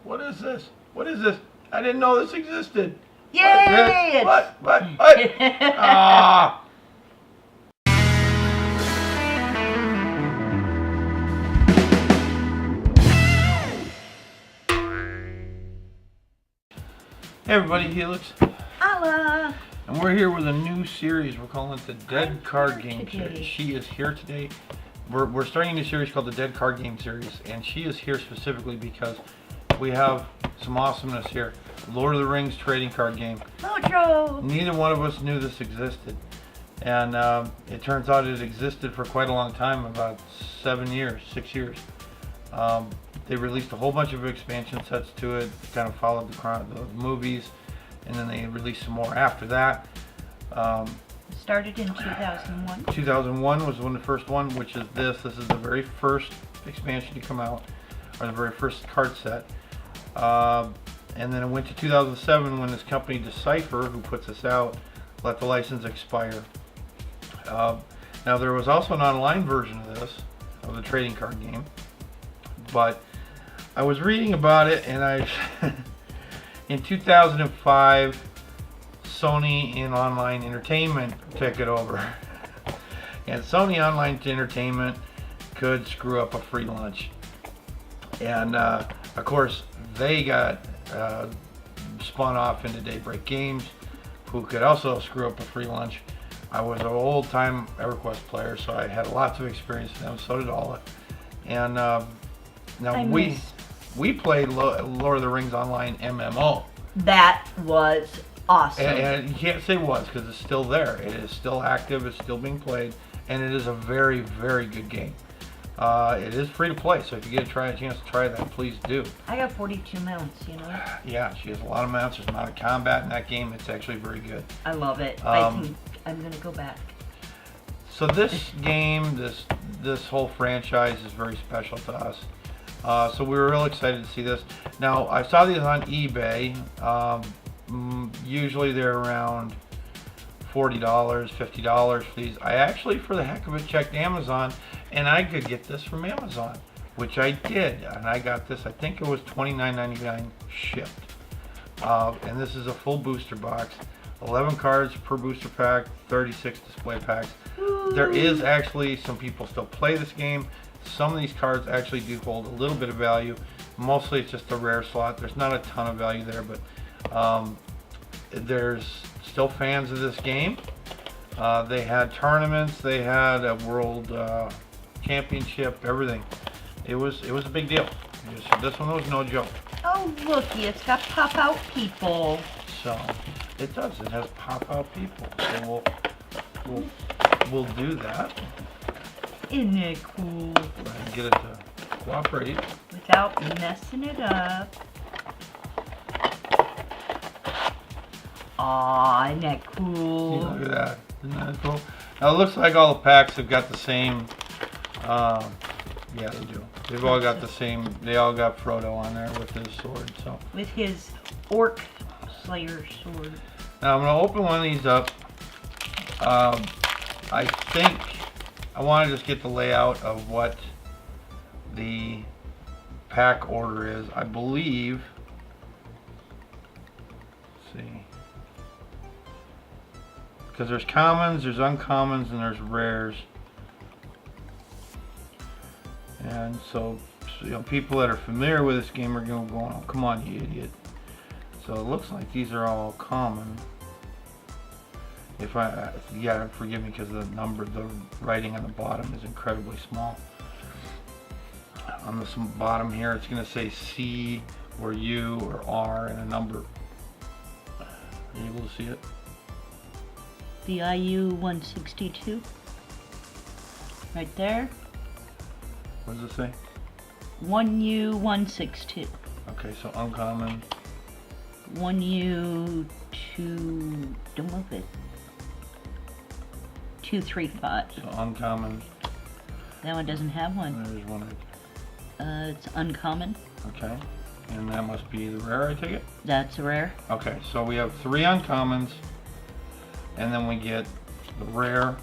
What is this? What is this? I didn't know this existed. Yay! What? Ah! Hey everybody, Helix. Holla! And we're here with a new series. We're calling it the Dead Card Game today. Series. She is here today. We're starting a new series called the Dead Card Game Series, and she is here specifically because we have some awesomeness here. Lord of the Rings trading card game. Mojo! Neither one of us knew this existed, and it turns out it existed for quite a long time, about 6 years. They released a whole bunch of expansion sets to it, kind of followed the movies, and then they released some more after that. Started in 2001. 2001 was the first one, which is this. This is the very first expansion to come out, or the very first card set. And then it went to 2007 when this company Decipher, who puts this out, let the license expire. Now there was also an online version of this, of the trading card game, but I was reading about it, and in 2005, Sony and Online Entertainment took it over. And Sony Online Entertainment could screw up a free lunch. And of course, they got spun off into Daybreak Games, who could also screw up a free lunch. I was an old-time EverQuest player, so I had lots of experience with them. So did Alla. And now we played Lord of the Rings Online MMO. That was awesome. And you can't say was, because it's still there. It is still active, it's still being played, and it is a very, very good game. It is free to play, so if you get a chance to try that, please do. I got 42 mounts, you know? Yeah, she has a lot of mounts. There's a lot of combat in that game. It's actually very good. I love it. I think I'm going to go back. So this game, this whole franchise is very special to us. So we were real excited to see this. Now, I saw these on eBay. Usually they're around $40, $50 for these. I actually, for the heck of it, checked Amazon, and I could get this from Amazon, which I did. And I got this, I think it was $29.99 shipped. And this is a full booster box. 11 cards per booster pack, 36 display packs. There is actually, some people still play this game. Some of these cards actually do hold a little bit of value. Mostly it's just a rare slot. There's not a ton of value there, but there's still fans of this game. They had tournaments, they had a world championship, everything. It was a big deal. This one was no joke. Oh, looky, it's got pop-out people. So it does. It has pop-out people. So we'll do that. Isn't it cool? And get it to cooperate without messing it up. Aw, isn't that cool? See, look at that. Isn't that cool? Now it looks like all the packs have got the same. Yeah, they do. They've all got the same. They all got Frodo on there with his sword. So with his orc slayer sword. Now I'm gonna open one of these up. I think I want to just get the layout of what the pack order is. I believe. Let's see. Because there's commons, there's uncommons, and there's rares. And so, you know, people that are familiar with this game are going, oh, come on, you idiot. So it looks like these are all common. Yeah, forgive me because the writing on the bottom is incredibly small. On the bottom here, it's going to say C or U or R and a number. Are you able to see it? The IU 162. Right there. What does it say? 1U 162. Okay, so uncommon. 1U 2. Don't move it. 235. So uncommon. That one doesn't have one. There's one. It's uncommon. Okay, and that must be the rare, I take it? That's rare. Okay, so we have 3 uncommons, and then we get the rare.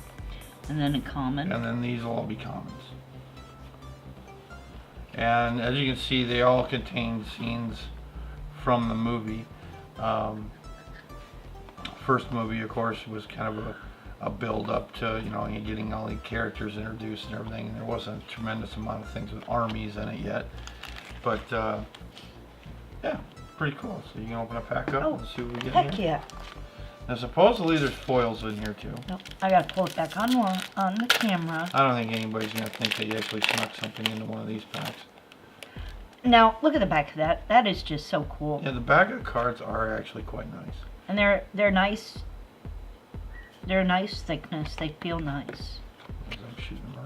And then a common. And then these will all be commons. And as you can see, they all contain scenes from the movie. First movie, of course, was kind of a build up to, you know, getting all the characters introduced and everything. And there wasn't a tremendous amount of things with armies in it yet. But, yeah, pretty cool. So you can open a pack up and see what we get Heck here. yeah. Now, supposedly there's foils in here, too. Nope. I gotta pull it back on the camera. I don't think anybody's going to think that you actually snuck something into one of these packs. Now, look at the back of that. That is just so cool. Yeah, the back of the cards are actually quite nice. And they're nice. They're nice thickness. They feel nice. As I'm shooting them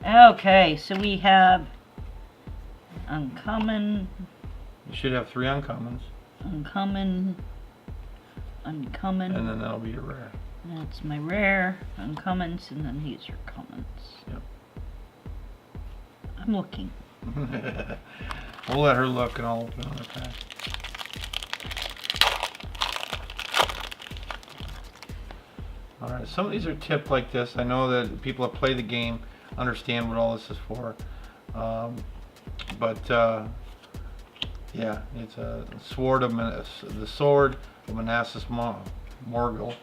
around. Okay, so we have uncommon, You should have 3 uncommons, uncommon, and uncommon. then that'll be your rare. That's my rare, uncommons, and then these are commons. Yep. I'm looking. We'll let her look and I'll open another pack. Alright, some of these are tipped like this. I know that people that play the game understand what all this is for. Yeah, it's a sword of the sword of Manassas Morgul,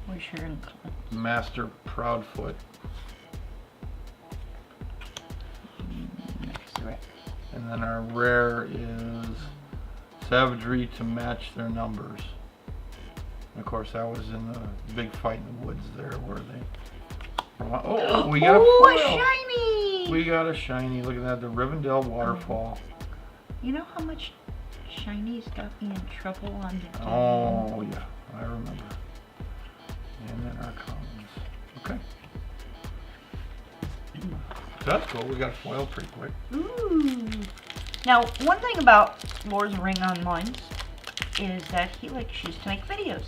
Where's your uncommon? Master Proudfoot, Next rare. and then our rare is Savagery to match their numbers. And of course, that was in the big fight in the woods there, where they. Oh, we got a foil. A shiny! We got a shiny. Look at that, the Rivendell waterfall. You know how much shinies got me in trouble on the Oh yeah, I remember. And then our commons. Okay. So that's cool. We got a foil pretty quick. Ooh. Now, one thing about Lord of the Ring Online is that he used to make videos.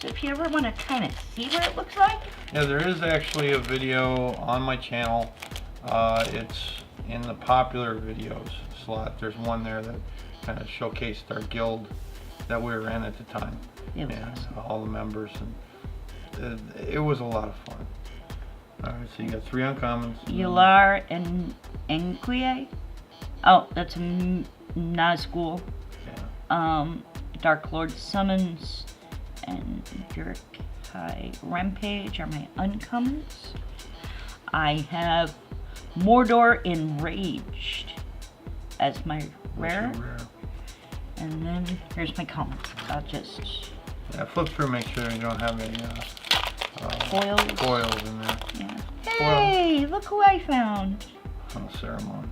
So if you ever want to kind of see what it looks like, Yeah, there is actually a video on my channel. It's in the popular videos slot. There's one there that kind of showcased our guild that we were in at the time. it was And awesome. all the members, and it was a lot of fun. Alright, so you got 3 uncommons. Yalar and Enquie. Oh, that's a Nazgul. Yeah. Dark Lord Summons and Yurkai Rampage are my uncommons. I have Mordor Enraged as my rare. What's your rare? And then here's my commons. I'll just Yeah, flip through, make sure you don't have any foils in there. yeah. Hey, look who I found. Oh, Ceramon.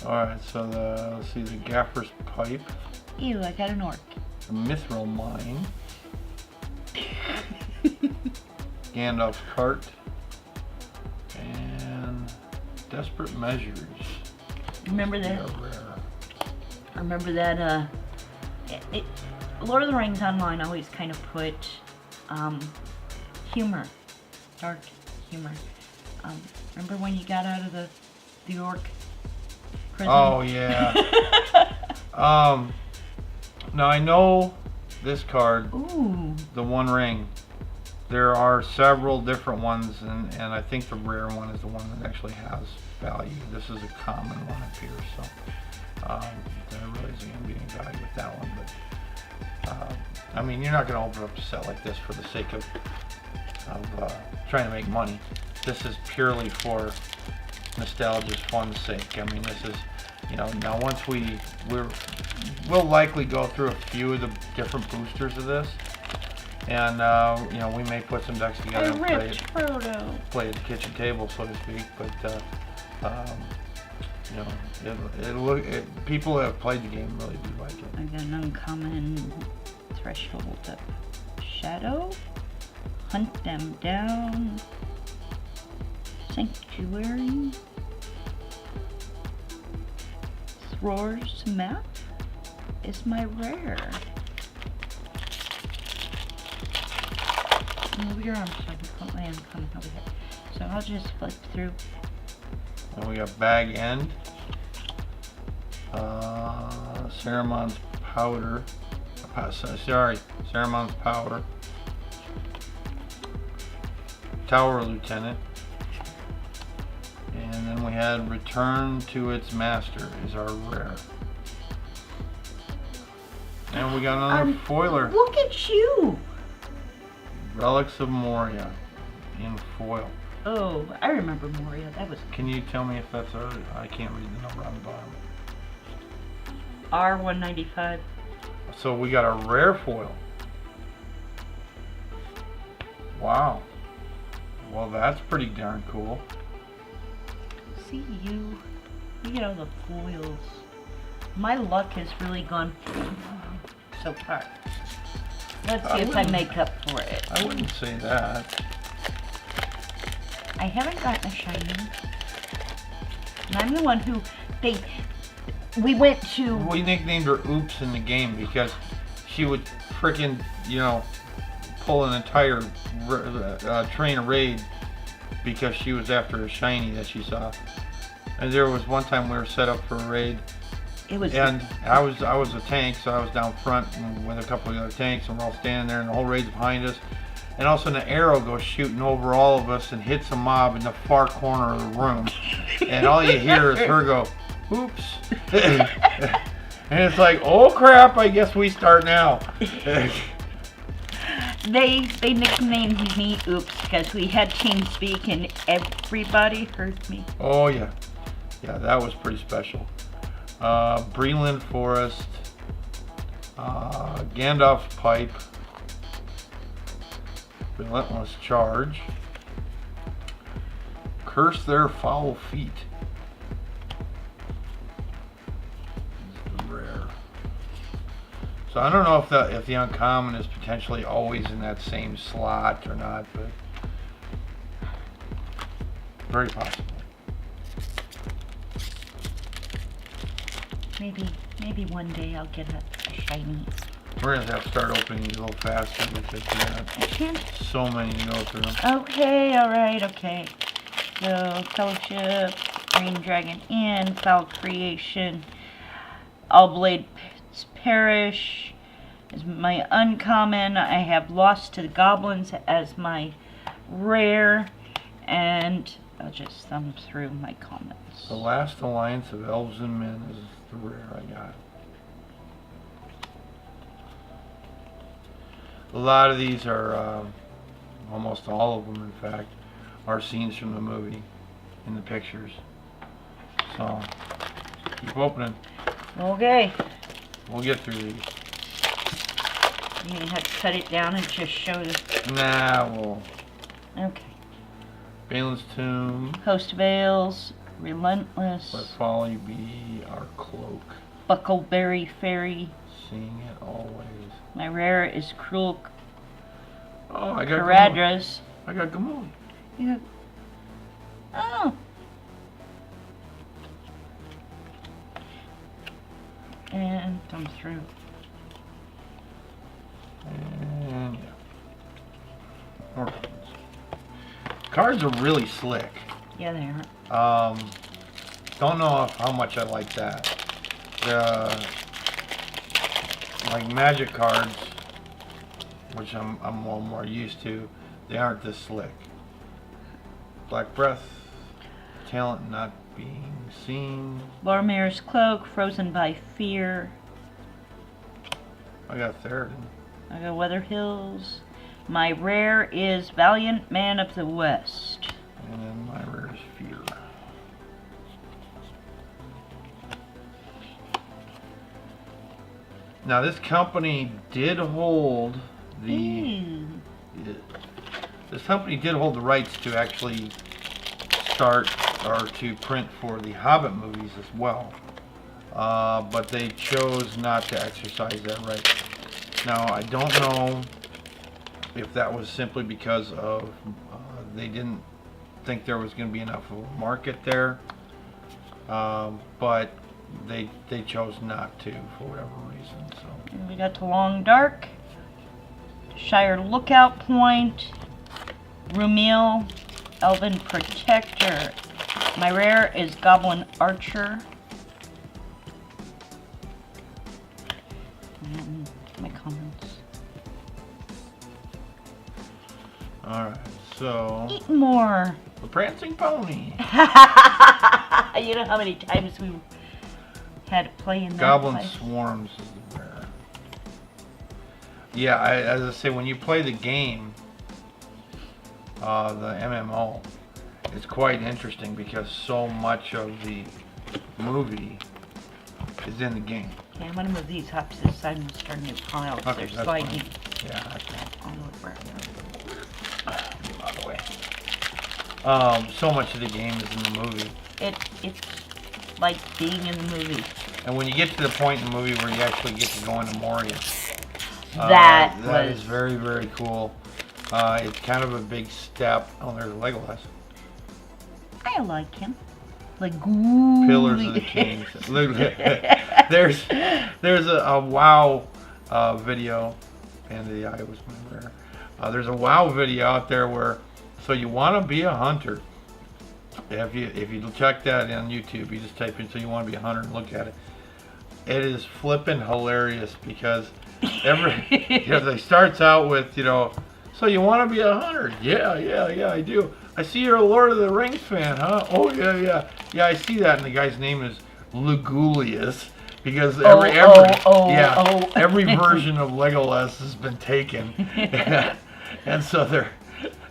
Alright, so let's see, the Gaffer's Pipe, Ew, I got an orc. the Mithril Mine, Gandalf's Cart, and Desperate Measures. Remember that? Yeah, rare. Remember that? Lord of the Rings Online always kind of put humor, dark humor. Remember when you got out of the orc prison? Oh yeah. Now I know this card, Ooh. the One Ring. There are several different ones, and I think the rare one is the one that actually has value. This is a common one up here, so there really isn't going to be any value with that one. But I mean, you're not going to open up a set like this for the sake of trying to make money. This is purely for nostalgia's fun sake. I mean, this is, you know, now once we'll likely go through a few of the different boosters of this, and you know, we may put some decks together and play at the kitchen table, so to speak. But you know, people that have played the game really do like it. I got an uncommon Threshold of Shadow. Hunt them down. Sanctuary. Thror's Map is my rare. Move your arm so I can put my uncommon over here. So I'll just flip through. And we got Bag End, Saramon's Powder, Saramon's Powder, Tower Lieutenant, then we had Return to its Master is our rare. And we got another foiler. Look at you! Relics of Moria in foil. Oh, I remember Moria. That was Can you tell me if that's our... I can't read the number on the bottom. R195. So we got a rare foil. Wow. Well, that's pretty darn cool. See you. You get all the foils. My luck has really gone so far. Let's see if I make up for it. I wouldn't say that. I haven't gotten a shiny. And I'm the one who we went to. We nicknamed her Oops in the game because she would frickin', you know, pull an entire train of raid because she was after a shiny that she saw. And there was one time we were set up for a raid. It was. And I was a tank, so I was down front with a couple of other tanks, and we're all standing there, and the whole raid's behind us. And all of a sudden, an arrow goes shooting over all of us and hits a mob in the far corner of the room. And all you hear is her go, "Oops!" And it's like, "Oh crap! I guess we start now." They nicknamed me Oops because we had TeamSpeak and everybody heard me. Oh yeah, yeah, that was pretty special. Breland Forest, Gandalf's Pipe, Relentless Charge, Curse Their Foul Feet. This is rare. So I don't know if the uncommon is potentially always in that same slot or not, but very possible. Maybe one day I'll get a shiny. We're gonna have to start opening these a little faster because we I can't. got so many to go through. Okay, alright, okay. So, Fellowship, Green Dragon Inn, Foul Creation, All Blades Perish is my uncommon. I have Lost to the Goblins as my rare, and I'll just thumb through my comments. The Last Alliance of Elves and Men is the rare I got. A lot of these are, almost all of them in fact, are scenes from the movie in the pictures. So, keep opening. Okay. We'll get through these. You have to cut it down and just show the... Nah, we'll... Okay. Balin's Tomb. Host Veils, Relentless, Let Folly Be Our Cloak. Buckleberry Fairy. Seeing It Always. My rare is Cruel Oh, I got Gamon. Caradras. I got Gamon. Yeah. Oh. And thumb through. And yeah. More cards. Cards are really slick. Yeah, they are. Don't know how much I like that. Like Magic cards, which I'm a little more used to, they aren't this slick. Black Breath, Talent Not Being Seen. Lormir's Cloak, Frozen by Fear. I got Theroden. I got Weather Hills. My rare is Valiant Man of the West. And then my rare is Fear. Now this company did hold the this company did hold the rights to actually start or to print for the Hobbit movies as well, but they chose not to exercise that right. Now I don't know if that was simply because of they didn't think there was going to be enough of a market there, but they chose not to for whatever reason. So And we got the Long Dark, Shire Lookout Point, Rumil, Elven Protector. My rare is Goblin Archer. And my comments. all right, so Eat more. The Prancing Pony. You know how many times we had to play in that Goblin place? Swarms is the rare. Yeah, as I say, when you play the game, the MMO, it's quite interesting because so much of the movie is in the game. Okay, I'm gonna move these up to the side and start a new pile. Okay, They're that's sliding. fine. Yeah, I can. I'll look where Move out of the way. So much of the game is in the movie. it's like being in the movie. And when you get to the point in the movie where you actually get to go into Moria, That is very, very cool. It's kind of a big step. Oh, there's Legolas. I like him. Like Ghoulie. Pillars of the Kings. there's a WoW video, and the eye was my rare. There's a WoW video out there where, so you want to be a hunter. If you check that on YouTube, you just type in "so you want to be a hunter" and look at it. It is flippin' hilarious because it starts out with, so you want to be a hunter? Yeah, I do. I see you're a Lord of the Rings fan, huh? Oh yeah. I see that, and the guy's name is Legolas because every version of Legolas has been taken, and so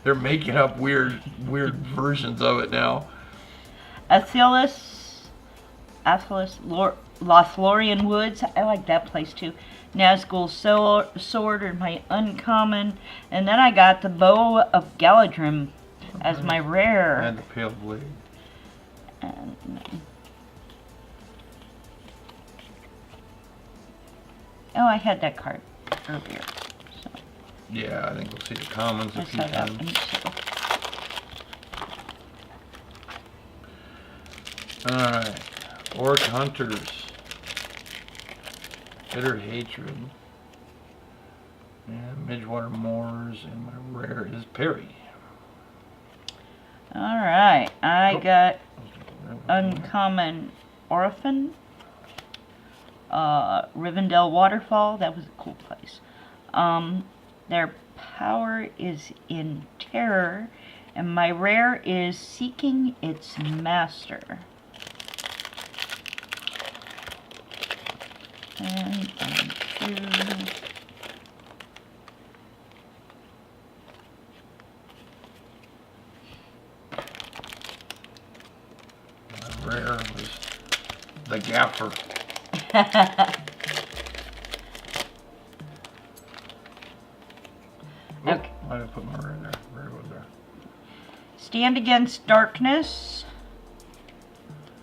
they're making up weird versions of it now. Athelis, Lothlorien Woods. I like that place too. Nazgul Sword are my uncommon, and then I got the Bow of Galadrim as my rare. And the Pale Blade. And, oh, I had that card earlier. So. Yeah, I think we'll see the commons a few times. Alright. Orc Hunters. Bitter Hatred. And Midgewater Moors, and my rare is Perry. Alright, I got uncommon Orphan. Rivendell Waterfall, that was a cool place. Their power is in terror, and my rare is Seeking Its Master. And 1, 2. My rare was the Gaffer. Okay. I didn't put my rare there. Rare was there. Stand Against Darkness.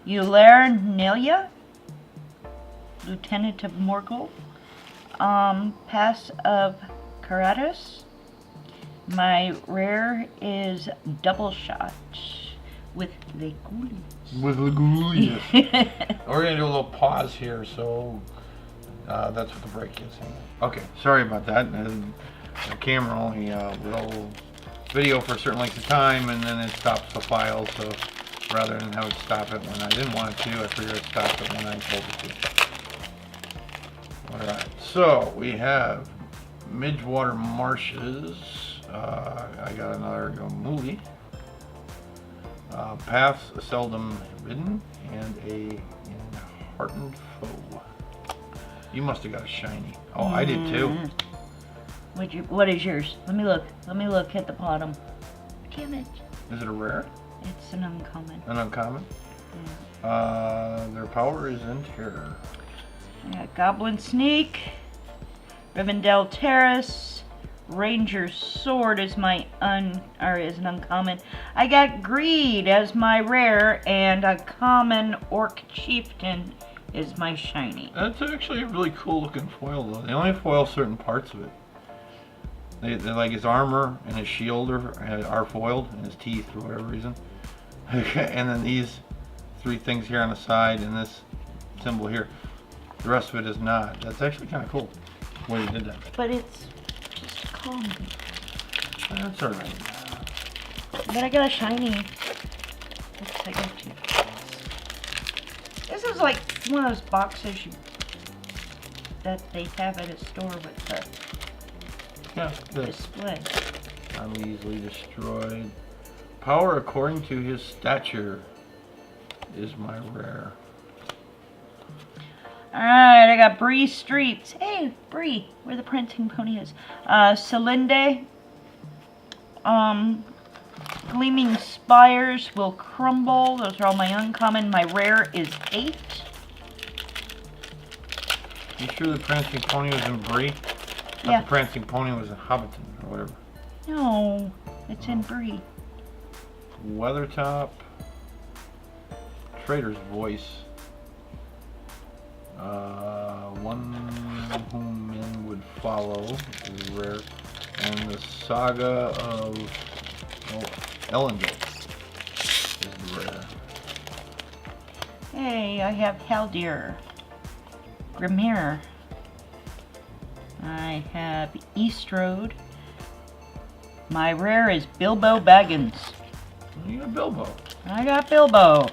Euler Nelia. Lieutenant of Morgul. Pass of Karatus. My rare is Double Shot with Legolas. With Legolas. We're going to do a little pause here, so that's what the break is. Okay, sorry about that. The camera only will video for a certain length of time, and then it stops the file, so rather than have it stop it when I didn't want it to, I figured I'd stop it when I told it to. Alright, so we have Midgewater Marshes. I got another movie. Paths Seldom Ridden, and a Enheartened Foe. You must have got a shiny. Oh, I did too. What is yours? Let me look. Hit the bottom. Damn it. Is it a rare? It's an uncommon. An uncommon? Yeah. Their power is in terror. I got Goblin Sneak, Rivendell Terrace, Ranger's Sword is an uncommon. I got Greed as my rare, and a common Orc Chieftain is my shiny. That's actually a really cool looking foil though. They only foil certain parts of it. They like his armor and his shield are foiled, and his teeth for whatever reason. And then these 3 things here on the side, and this symbol here. The rest of it is not. That's actually kind of cool the way they did that. But it's just common. That's alright. But I got a shiny. Oops, I got 2. This is like one of those boxes that they have at a store with the Yeah, this. display. Uneasily destroyed. Power according to his stature is my rare. Alright, I got Bree Streets. Hey, Bree, where the prancing pony is. Celinde. Gleaming Spires will crumble. Those are all my uncommon. My rare is 8. You sure the prancing pony was in Bree? Yeah. The prancing pony was in Hobbiton or whatever. No, it's in Bree. Weathertop. Trader's Voice. One whom men would follow is rare. And the Saga of Elendil is rare. Hey, I have Haldir. Grimir. I have Eastrode. My rare is Bilbo Baggins. You got Bilbo. I got Bilbo.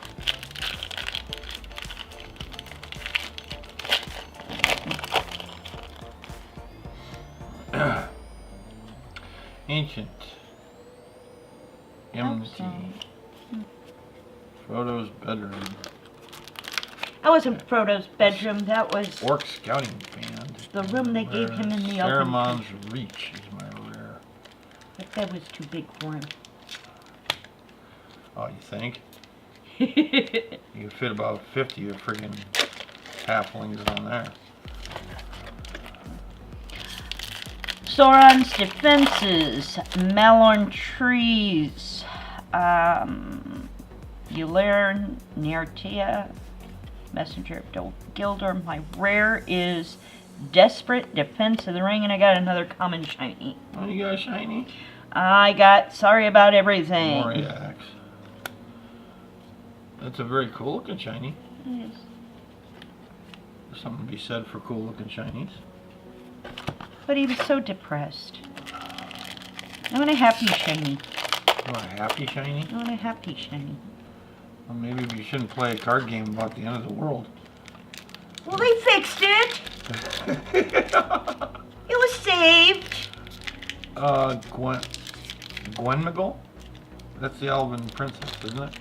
Ancient. Enmity. Frodo's bedroom. That wasn't Frodo's bedroom. That was Orc scouting band. the room they gave him in the Elven Saramon's Reach is my rare. That bed was too big for him. Oh, you think? You can fit about 50 of friggin' halflings on there. Sauron's defenses, Malorn trees, Ular, Nertia, Messenger of Gildor. My rare is Desperate Defense of the Ring, and I got another common shiny. Oh, you got a shiny? I got Sorry About Everything. Moriax. That's a very cool looking shiny. Yes. There's something to be said for cool looking shinies. But he was so depressed. I want a happy shiny. You want a happy shiny? I want a happy shiny. Well, maybe we shouldn't play a card game about the end of the world. Well, they fixed it. It was saved. Gwenmagul? That's the Elven princess, isn't it?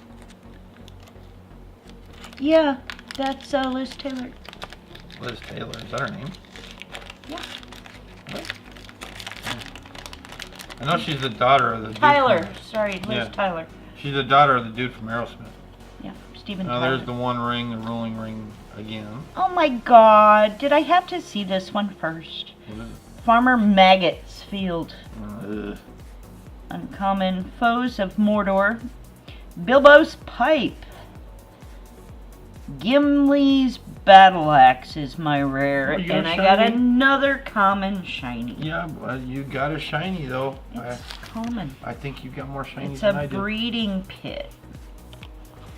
Yeah, that's Liz Taylor. Liz Taylor, is that her name? Yeah. What? I know she's the daughter of the dude Tyler. from- Sorry, Liz Yeah. Tyler. She's the daughter of the dude from Aerosmith. Yeah, Steven Now Tyler. there's the one ring, the ruling ring again. Oh my god, did I have to see this one first? What is it? Farmer Maggot's Field. Ugh. Uncommon Foes of Mordor. Bilbo's Pipe. Gimli's Battle Axe is my rare, Oh, you got and a I got shiny? another common shiny. Yeah, but you got a shiny though. It's common. I think you got more shinies It's than a I did. breeding pit.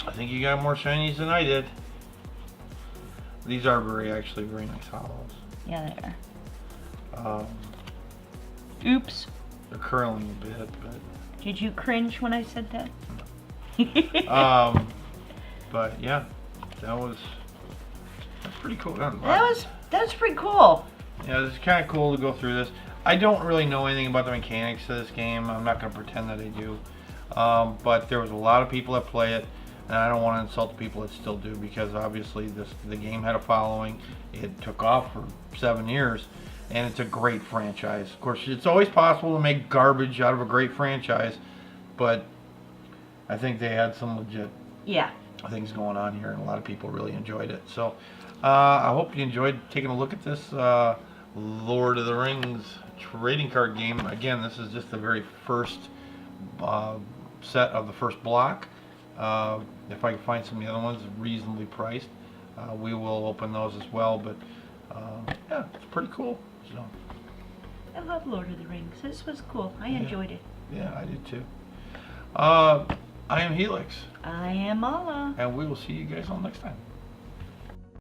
I think you got more shinies than I did. These are actually very nice hollows. Yeah, they are. Um, Oops. they're curling a bit, Did you cringe when I said that? but yeah, that's pretty cool. That was pretty cool. Yeah, it's kind of cool to go through this. I don't really know anything about the mechanics of this game. I'm not going to pretend that I do. But there was a lot of people that play it, and I don't want to insult the people that still do, because obviously the game had a following. It took off for 7 years, and it's a great franchise. Of course, it's always possible to make garbage out of a great franchise, but I think they had some legit things going on here, and a lot of people really enjoyed it. So I hope you enjoyed taking a look at this Lord of the Rings trading card game. Again, this is just the very first set of the first block. If I can find some of the other ones reasonably priced, we will open those as well. But yeah, it's pretty cool. So I love Lord of the Rings. This was cool. I enjoyed it. yeah, I did too. I am Helix, I am Ala. and we will see you guys all next time.